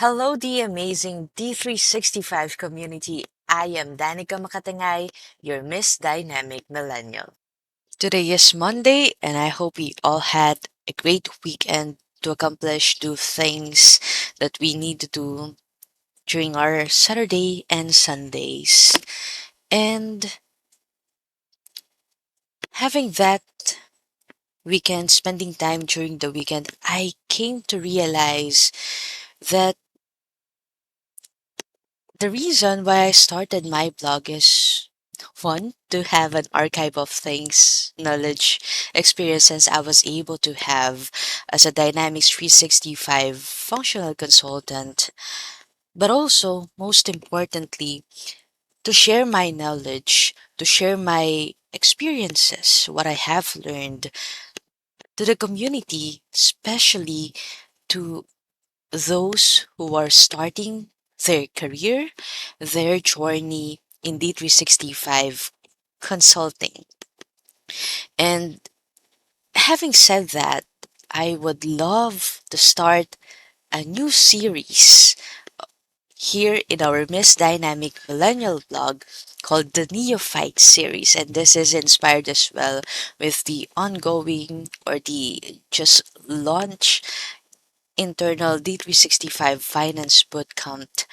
Hello, the amazing D365 community. I am Danica Makatangay, your Miss Dynamic Millennial. Today is Monday, and I hope we all had a great weekend to accomplish the things that we need to do during our Saturday and Sundays. And having that weekend, spending time during the weekend, I came to realize that the reason why I started my blog is one, to have an archive of things, knowledge, experiences I was able to have as a Dynamics 365 functional consultant, but also, most importantly, to share my knowledge, to share my experiences, what I have learned to the community, especially to those who are starting their career, their journey in D365 consulting. And having said that, I would love to start a new series here in our Miss Dynamic Millennial blog called the Neophyte Series. And this is inspired as well with the ongoing or the just launch internal D365 Finance Bootcamp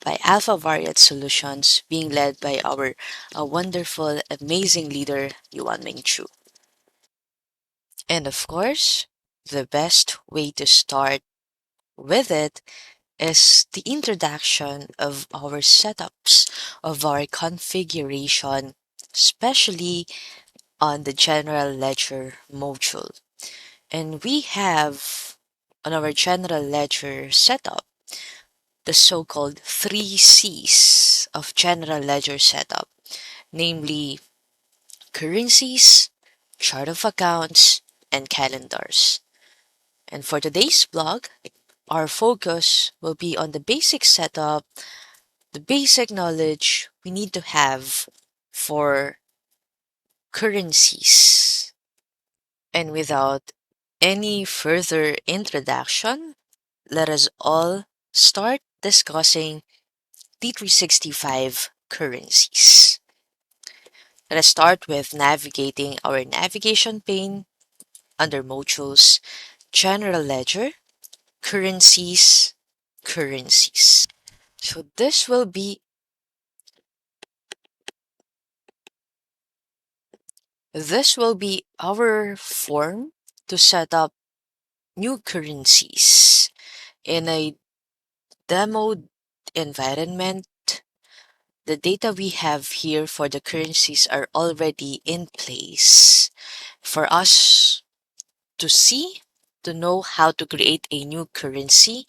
by Alpha Variant Solutions, being led by our wonderful, amazing leader, Yuan Ming Chu. And of course, the best way to start with it is the introduction of our setups, of our configuration, especially on the General Ledger module. And we have on our General Ledger setup the so-called 3 C's of General Ledger setup, namely currencies, chart of accounts, and calendars. And for today's blog, our focus will be on the basic setup, the basic knowledge we need to have for currencies. And without any further introduction, let us all start discussing D365 currencies. Let us start with navigating our navigation pane under modules, General Ledger, Currencies, Currencies. So this will be our form to set up new currencies in a demo environment. The data we have here for the currencies are already in place for us to see, to know how to create a new currency.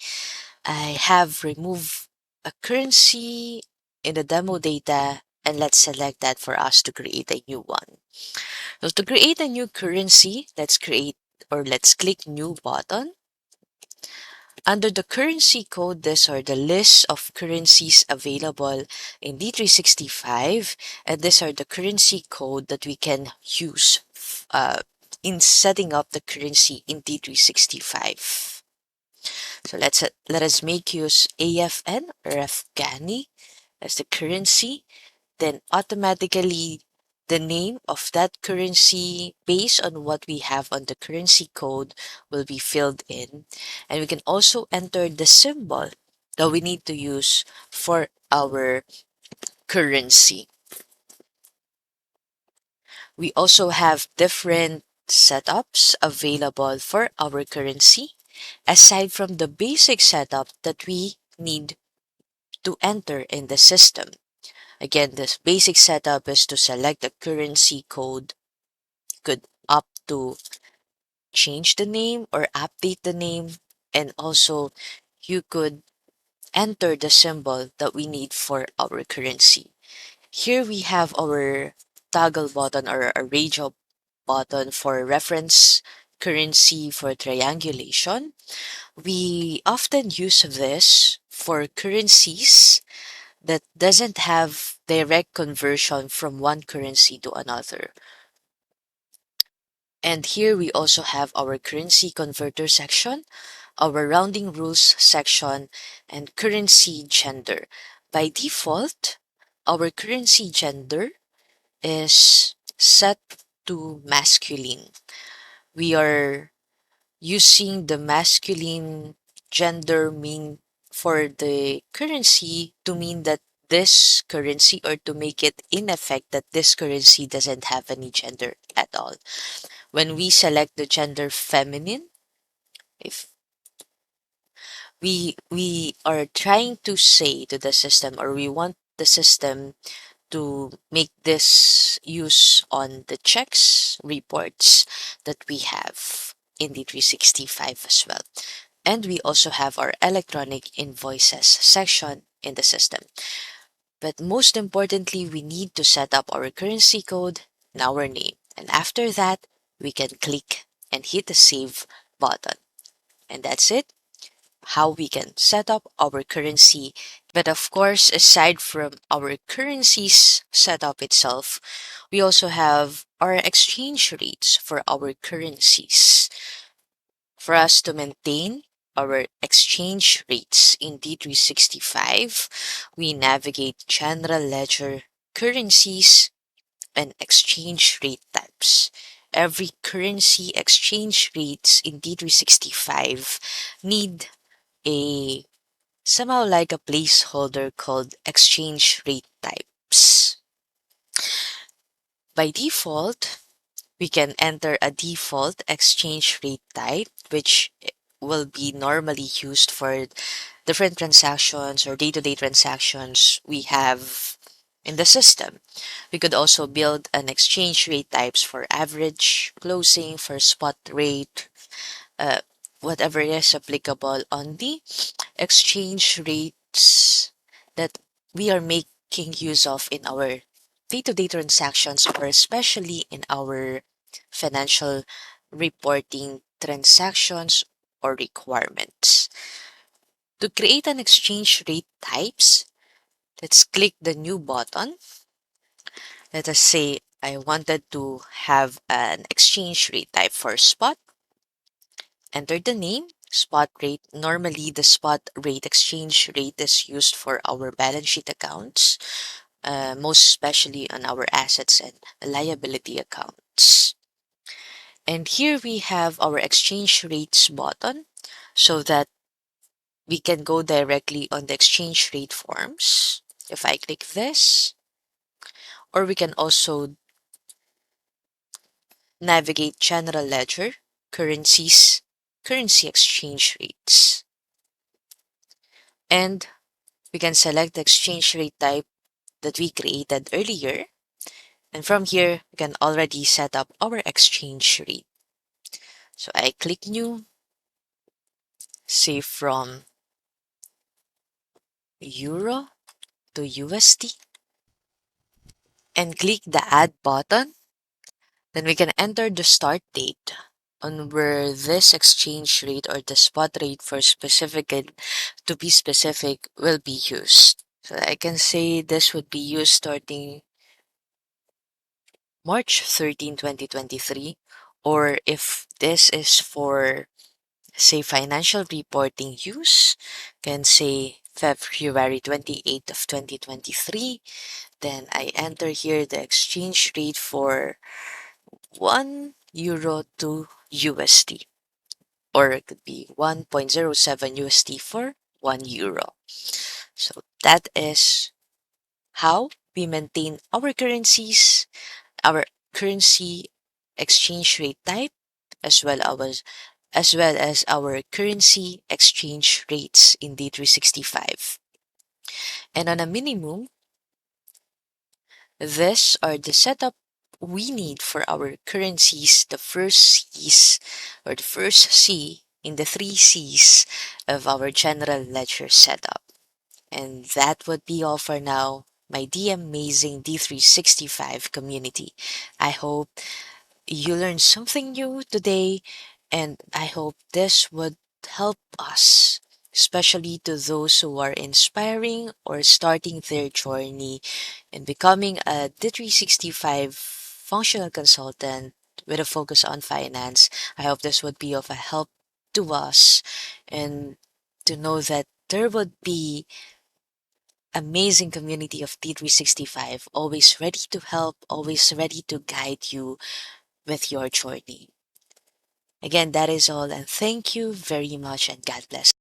I have removed a currency in the demo data, and let's select that for us to create a new one. So to create a new currency, let's click new button. Under the currency code, these are the list of currencies available in D365, and these are the currency code that we can use in setting up the currency in D365. So let us make use AFN or Afghani as the currency, then automatically the name of that currency based on what we have on the currency code will be filled in. And we can also enter the symbol that we need to use for our currency. We also have different setups available for our currency aside from the basic setup that we need to enter in the system. Again, this basic setup is to select the currency code, could opt to change the name or update the name, and also you could enter the symbol that we need for our currency. Here we have our toggle button or a radio button for reference currency for triangulation. We often use this for currencies that doesn't have direct conversion from one currency to another. And here we also have our currency converter section. our rounding rules section, and currency gender. By default, our currency gender is set to masculine. We are using the masculine gender mean for the currency to mean that this currency, or to make it in effect that this currency doesn't have any gender at all. When we select the gender feminine, if we are trying to say to the system, or we want the system to make this use on the checks reports that we have in the 365 as well. And we also have our electronic invoices section in the system. But most importantly, we need to set up our currency code and our name. And after that, we can click and hit the save button. And that's it, how we can set up our currency. But of course, aside from our currencies setup itself, we also have our exchange rates for our currencies. For us to maintain our exchange rates in D365, we navigate General Ledger, Currencies, and Exchange Rate Types. Every currency exchange rates in D365 need a somehow like a placeholder called exchange rate types. By default, we can enter a default exchange rate type, which will be normally used for different transactions or day-to-day transactions we have in the system. We could also build an exchange rate types for average, closing, for spot rate, uh, whatever is applicable on the exchange rates that we are making use of in our day-to-day transactions, or especially in our financial reporting transactions or requirements. To create an exchange rate types, let's click the new button. Let us say I wanted to have an exchange rate type for spot. Enter the name, spot rate. Normally, the spot rate exchange rate is used for our balance sheet accounts, most especially on our assets and liability accounts. And here we have our exchange rates button so that we can go directly on the exchange rate forms. If I click this, or we can also navigate General Ledger, Currencies, Currency Exchange Rates. And we can select the exchange rate type that we created earlier. And from here, we can already set up our exchange rate. So I click New, say from Euro to USD, and click the Add button. Then we can enter the start date on where this exchange rate or the spot rate for specific to be specific will be used. So I can say this would be used starting March 13, 2023, or if this is for, say, financial reporting use, can say February 28th, 2023. Then I enter here the exchange rate for 1 euro to USD, or it could be 1.07 USD for 1 euro. So that is how we maintain our currencies, our currency exchange rate type, as well as our currency exchange rates in D365. And on a minimum, these are the setup we need for our currencies, the first C's, or the first C in the three C's of our general ledger setup. And that would be all for now, my amazing D365 community. I hope you learned something new today, and I hope this would help us, especially to those who are inspiring or starting their journey in becoming a D365 functional consultant with a focus on finance. I hope this would be of a help to us and to know that there would be amazing community of D365 always ready to help, always ready to guide you with your journey. Again, that is all, and thank you very much, and God bless.